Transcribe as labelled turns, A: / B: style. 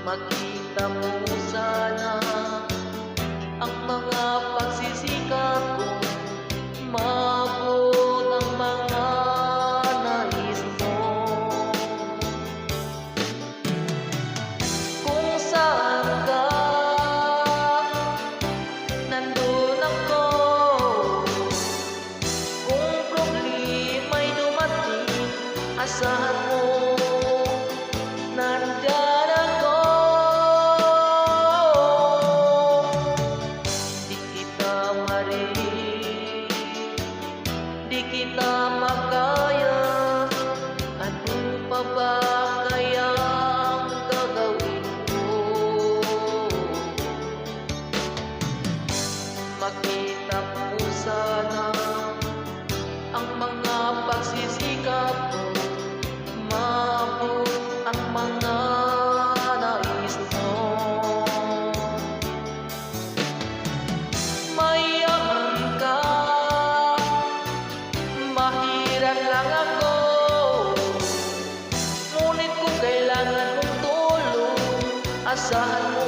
A: Makita mo sana ang mga pagsisikap ko, maabot ang mga nais mo. Kung saan ka, nandun ako. Kung problema'y dumating, asahan mo, nandyan ako. Di kita marinig, di kita makaya, ano pa ba kayang gagawin ko? Makita mo sana ang mga pagsisikap ko, maabot ang mga nais mo. Mayaman ka, mahirap lang ako, ngunit kung kailangan mong tulong, asahan mo,